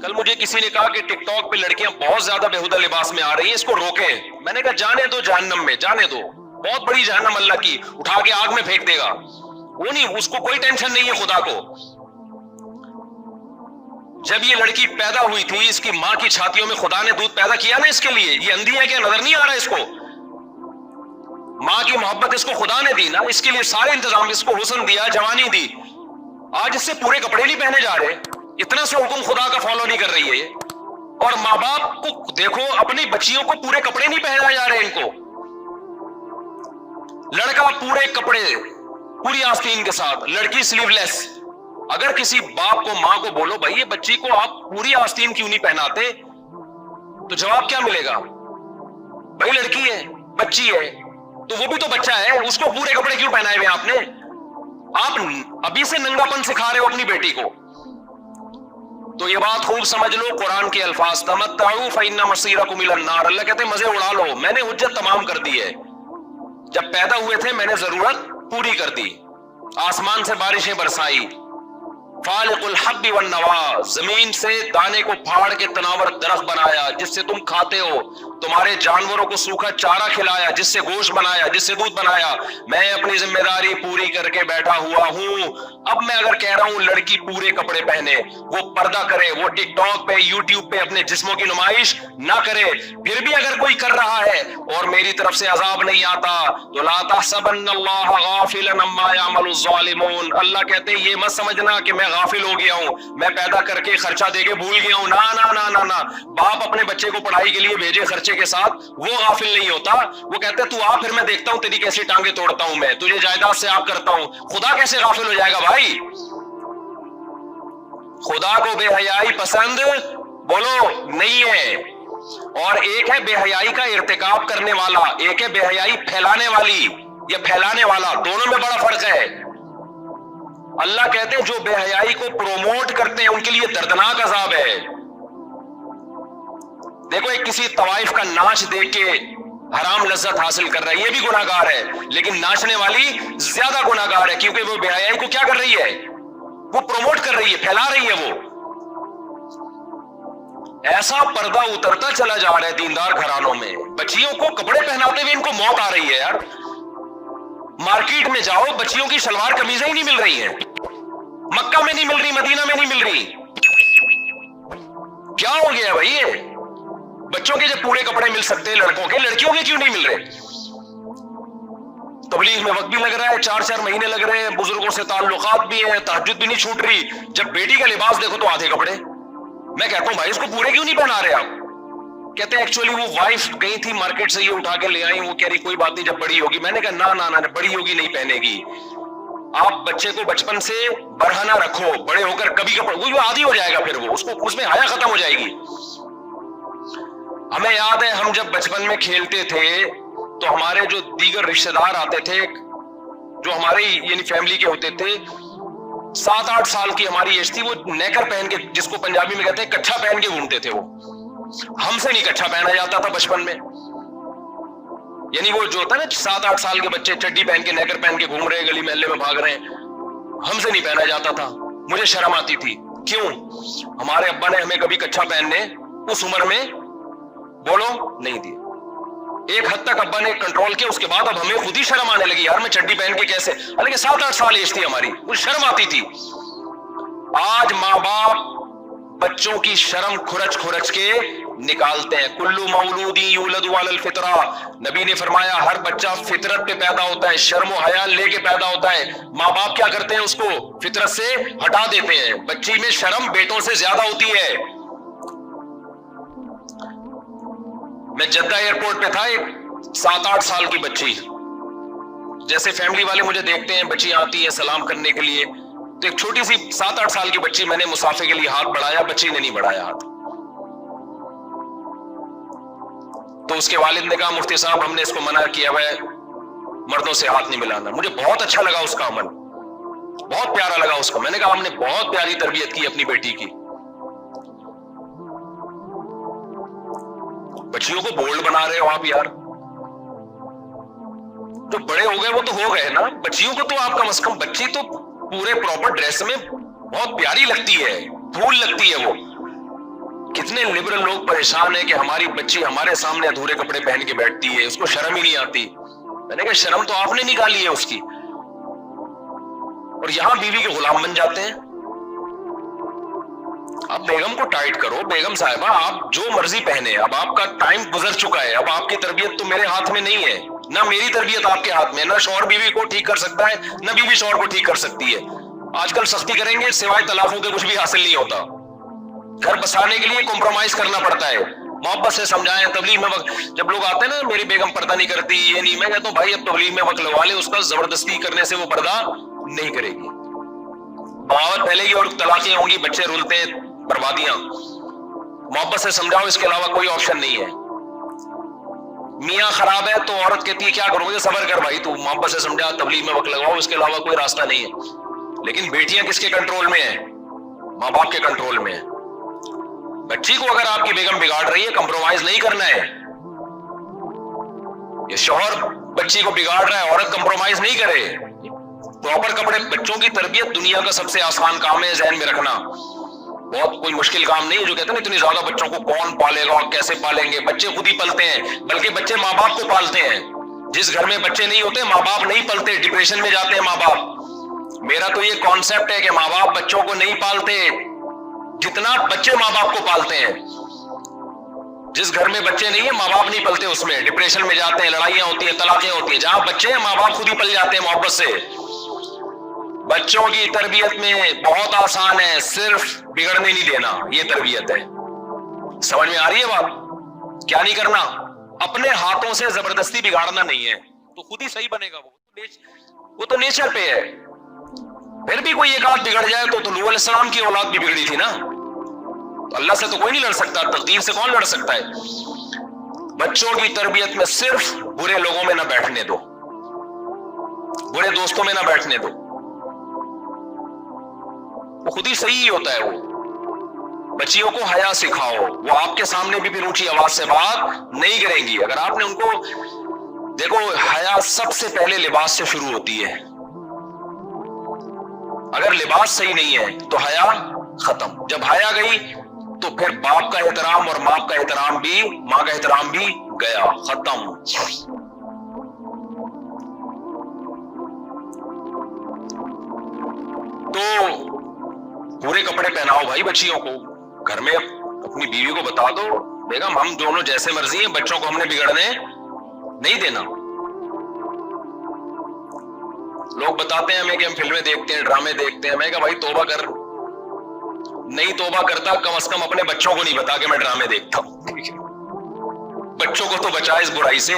کل مجھے کسی نے کہا کہ ٹک ٹاک پہ لڑکیاں بہت زیادہ بےہودہ لباس میں آ رہی ہیں، اس کو روکیں۔ میں نے کہا جانے دو جہنم میں، جانے دو، بہت بڑی جہنم اللہ کی اٹھا کے آگ میں پھینک دے گا۔ وہ نہیں، اس کو کوئی ٹینشن نہیں ہے خدا کو۔ جب یہ لڑکی پیدا ہوئی تھی، اس کی ماں کی چھاتیوں میں خدا نے دودھ پیدا کیا نا اس کے لیے، یہ اندھی ہے کہ نظر نہیں آ رہا اس کو؟ ماں کی محبت اس کو خدا نے دی نا، اس کے لیے سارے انتظام، اس کو حسن دیا، جوانی دی۔ آج اس سے پورے کپڑے نہیں پہنے جا رہے، اتنا سے حکم خدا کا فالو نہیں کر رہی ہے یہ۔ اور ماں باپ کو دیکھو، اپنی بچیوں کو پورے کپڑے نہیں پہنائے جا رہے ان کو۔ لڑکا پورے کپڑے، پوری آستین کے ساتھ، لڑکی سلیو لیس۔ اگر کسی باپ کو، ماں کو بولو بھائی یہ بچی کو آپ پوری آستین کیوں نہیں پہناتے، تو جواب کیا ملے گا؟ بھائی لڑکی ہے، بچی ہے، تو وہ بھی تو بچہ ہے، اس کو پورے کپڑے کیوں پہنائے ہوئے آپ نے؟ آپ ابھی سے ننگا پن سکھا رہے ہو اپنی بیٹی کو۔ تو یہ بات خوب سمجھ لو، قرآن کے الفاظ تمتعوا فإن مصيركم إلى النار، اللہ کہتے ہیں مزے اڑا لو، میں نے حجت تمام کر دی ہے۔ جب پیدا ہوئے تھے میں نے ضرورت پوری کر دی، آسمان سے بارشیں برسائی، فالق الحب والنوا، زمین سے دانے کو پھاڑ کے تناور درخت بنایا جس سے تم کھاتے ہو، تمہارے جانوروں کو سوکھا چارہ کھلایا جس سے گوشت بنایا، جس سے دودھ بنایا۔ میں اپنی ذمہ داری پوری کر کے بیٹھا ہوا ہوں۔ اب میں اگر کہہ رہا ہوں لڑکی پورے کپڑے پہنے، وہ پردہ کرے، وہ ٹک ٹاک پہ، یوٹیوب پہ اپنے جسموں کی نمائش نہ کرے، پھر بھی اگر کوئی کر رہا ہے اور میری طرف سے عذاب نہیں آتا تو لا تحسبن اللہ غافلا عما يعمل الظالمون، اللہ کہتے ہیں یہ مت سمجھنا کہ میں غافل ہو گیا ہوں، میں پیدا کر کے خرچہ دے کے بھول گیا ہوں۔ نہ، باپ اپنے بچے کو پڑھائی کے لیے بھیجے خرچے کے ساتھ، وہ غافل نہیں ہوتا، وہ کہتے تو آ پھر میں دیکھتا ہوں تیری کیسی ٹانگیں توڑتا ہوں، میں تجھے جائیداد سے آپ کرتا ہوں۔ خدا کیسے غافل ہو جائے گا بھائی؟ خدا کو بے حیائی پسند بولو نہیں ہے، اور ایک ہے بے حیائی کا ارتکاب کرنے والا، ایک ہے بے حیائی پھیلانے والی یا پھیلانے والا، دونوں میں بڑا فرق ہے۔ اللہ کہتے ہیں جو بے حیائی کو پروموٹ کرتے ہیں ان کے لیے دردناک عذاب ہے۔ دیکھو ایک کسی طوائف کا ناچ دیکھ کے حرام لذت حاصل کر رہا ہے، یہ بھی گناہگار ہے، لیکن ناچنے والی زیادہ گناہگار ہے، کیونکہ وہ بے حیائی کو کیا کر رہی ہے؟ وہ پروموٹ کر رہی ہے، پھیلا رہی ہے۔ وہ ایسا پردہ اترتا چلا جا رہا ہے دیندار گھرانوں میں، بچیوں کو کپڑے پہناتے ہوئے ان کو موت آ رہی ہے یار۔ مارکیٹ میں جاؤ، بچیوں کی شلوار قمیضیں ہی نہیں مل رہی ہیں، مکہ میں نہیں مل رہی، مدینہ میں نہیں مل رہی۔ کیا ہو گیا بھائی؟ یہ بچوں کے جب پورے کپڑے مل سکتے ہیں لڑکوں کے، لڑکیوں کے کیوں نہیں مل رہے؟ تبلیغ میں وقت بھی لگ رہا ہے، 4 مہینے لگ رہے ہیں، بزرگوں سے تعلقات بھی ہیں، تہجد بھی نہیں چھوٹ رہی، جب بیٹی کا لباس دیکھو تو آدھے کپڑے۔ میں کہتا ہوں بھائی اس کو پورے کیوں نہیں پہنا رہے آپ؟ کہتے ہیں ایکچولی وہ وائف گئی تھی مارکیٹ سے، یہ اٹھا کے لے آئی، وہ کہہ رہی کوئی بات نہیں جب بڑی ہوگی۔ میں نے کہا نہ بڑی ہوگی نہیں پہنے گی۔ آپ بچے کو بچپن سے برہنہ رکھو، بڑے ہو کر کبھی کبھی وہ عادی ہو جائے گا، پھر وہ اس میں حیا ختم ہو جائے گی۔ ہمیں یاد ہے ہم جب بچپن میں کھیلتے تھے تو ہمارے جو دیگر رشتہ دار آتے تھے جو ہمارے یعنی فیملی کے ہوتے تھے، 7-8 سال کی ہماری ایج تھی، وہ نیکر پہن کے، جس کو پنجابی میں کہتے ہیں کچھا پہن کے گھومتے تھے۔ وہ ہم سے نہیں کچھا پہنا جاتا تھا بچپن میں، یعنی وہ جو ہوتا ہے نا 7-8 سال کے بچے چڈی پہن کے نیکر پہن کے گھوم رہے ہیں، گلی محلے میں بھاگ رہے ہیں، ہم سے نہیں پہنا جاتا تھا۔ مجھے شرم آتی تھی، کیوں؟ ہمارے ابا نے ہمیں کبھی کچھا پہننے اس عمر میں بولو نہیں دی۔ ایک حد تک ابا نے کنٹرول کیا، اس کے بعد اب ہمیں خود ہی شرم آنے لگی، یار میں چڈی پہن کے کیسے، حالانکہ 7-8 سال ایج تھی ہماری، مجھے شرم آتی تھی۔ آج ماں باپ بچوں کی شرم کھرچ کے نکالتے ہیں۔ کلو مولود یولد علی الفطرہ، نبی نے فرمایا ہر بچہ فطرت پہ پیدا ہوتا ہے، شرم و حیا لے کے پیدا ہوتا ہے۔ ماں باپ کیا کرتے ہیں؟ اس کو فطرت سے ہٹا دیتے ہیں۔ بچی میں شرم بیٹوں سے زیادہ ہوتی ہے۔ میں جدہ ایئرپورٹ پہ تھا، ایک 7-8 سال کی بچی، جیسے فیملی والے مجھے دیکھتے ہیں بچیاں آتی ہیں سلام کرنے کے لیے، تو ایک چھوٹی سی 7-8 سال کی بچی، میں نے مسافے کے لیے ہاتھ بڑھایا، بچی نے نہیں بڑھایا ہاتھ، تو اس کے والد نے کہا مفتی صاحب ہم نے اس کو منع کیا ہے مردوں سے ہاتھ نہیں ملانا۔ مجھے بہت اچھا لگا اس کا عمل، بہت پیارا لگا اس کو۔ میں نے کہا ہم نے بہت پیاری تربیت کی اپنی بیٹی کی۔ بچیوں کو بولڈ بنا رہے ہو آپ یار، جو بڑے ہو گئے وہ تو ہو گئے نا، بچیوں کو تو آپ کم از کم، بچی تو پورے پراپر ڈریس میں بہت پیاری لگتی ہے، پھول لگتی ہے وہ، کتنے لبرل لوگ پریشان ہیں کہ ہماری بچی ہمارے سامنے ادھورے کپڑے پہن کے بیٹھتی ہے، اس کو شرم ہی نہیں آتی. میں نے کہا شرم تو آپ نے نکالی ہے اس کی، اور یہاں بیوی کے غلام بن جاتے ہیں. اب بیگم کو ٹائٹ کرو، بیگم صاحبہ آپ جو مرضی پہنے، اب آپ کا ٹائم گزر چکا ہے، اب آپ کی تربیت تو میرے ہاتھ میں نہیں ہے، نہ میری تربیت آپ کے ہاتھ میں، نہ شوہر بیوی کو ٹھیک کر سکتا ہے، نہ بیوی شوہر کو ٹھیک کر سکتی ہے. آج کل سختی کریں گے سوائے طلاقوں کے کچھ بھی حاصل نہیں ہوتا. گھر بسانے کے لیے کمپرومائز کرنا پڑتا ہے. محبت سے سمجھائیں. تبلیغ میں وقت جب لوگ آتے ہیں نا میری بیگم پردہ نہیں کرتی، یہ نہیں، میں کہتا ہوں بھائی اب تبلیغ میں وقت لگوا لے، اس کا زبردستی کرنے سے وہ پردہ نہیں کرے گی. بغاوت پھیلے گی اور طلاقیں ہوں گی، بچے رولتے ہیں، بربادیاں. محبت سے سمجھاؤ، اس کے علاوہ کوئی آپشن نہیں ہے. میاں خراب ہے تو عورت کہتی ہے کیا کرو گے، صبر کر بھائی، تو محبت سے سمجھا، تبلیغ میں وقت لگاؤ، اس کے علاوہ کوئی راستہ نہیں ہے. لیکن بیٹیاں کس کے کنٹرول میں ہیں؟ ماں باپ کے کنٹرول میں ہیں. بچی کو اگر آپ کی بیگم بگاڑ رہی ہے، کمپرومائز نہیں کرنا ہے. یہ شوہر بچی کو بگاڑ رہا ہے، عورت کمپرومائز نہیں کرے. پراپر کپڑے. بچوں کی تربیت دنیا کا سب سے آسان کام ہے، ذہن میں رکھنا. بہت کوئی مشکل کام نہیں ہے. جو کہتے ہیں نا اتنی زیادہ بچوں کو کون پالے گا اور کیسے پالیں گے، بچے خود ہی پلتے ہیں، بلکہ بچے ماں باپ کو پالتے ہیں. جس گھر میں بچے نہیں ہوتے ماں باپ نہیں پلتے، ڈپریشن میں جاتے ہیں ماں باپ. میرا تو یہ کانسیپٹ ہے کہ ماں باپ بچوں کو نہیں پالتے جتنا بچے ماں باپ کو پالتے ہیں. جس گھر میں بچے نہیں ہیں ماں باپ نہیں پلتے، اس میں ڈپریشن میں جاتے ہیں، لڑائیاں ہوتی ہیں، طلاقیں ہوتی ہیں. جہاں بچے ہیں ماں باپ خود ہی پل جاتے ہیں محبت سے. بچوں کی تربیت میں بہت آسان ہے، صرف بگڑنے نہیں دینا، یہ تربیت ہے. سمجھ میں آ رہی ہے بات؟ کیا نہیں کرنا؟ اپنے ہاتھوں سے زبردستی بگاڑنا نہیں ہے، تو خود ہی صحیح بنے گا. وہ تو نیچر پہ ہے. پھر بھی کوئی ایک آدھ بگڑ جائے تو نوح علیہ السلام کی اولاد بھی بگڑی تھی نا. تو اللہ سے تو کوئی نہیں لڑ سکتا، تقدیر سے کون لڑ سکتا ہے؟ بچوں کی تربیت میں صرف برے لوگوں میں نہ بیٹھنے دو، برے دوستوں میں نہ بیٹھنے دو. وہ خود ہی صحیح ہوتا ہے. وہ بچیوں کو حیا سکھاؤ، وہ آپ کے سامنے بھی اونچی آواز سے بات نہیں کریں گی. اگر آپ نے ان کو دیکھو، حیا سب سے پہلے لباس سے شروع ہوتی ہے. اگر لباس صحیح نہیں ہے تو حیا ختم. جب حیا گئی تو پھر باپ کا احترام اور ماں کا احترام بھی، ماں کا احترام بھی گیا، ختم. تو پورے کپڑے پہناؤ بھائی بچیوں کو. گھر میں اپنی بیوی کو بتا دو بیگم ہم دونوں جیسے مرضی ہیں، بچوں کو ہم نے بگڑنے نہیں دینا. لوگ بتاتے ہیں ہمیں کہ ہم فلمیں دیکھتے ہیں، ڈرامے دیکھتے ہیں. میں کہا بھائی توبہ کر. نہیں توبہ کرتا کم از کم اپنے بچوں کو نہیں بتا کہ میں ڈرامے دیکھتا ہوں. بچوں کو تو بچا اس برائی سے.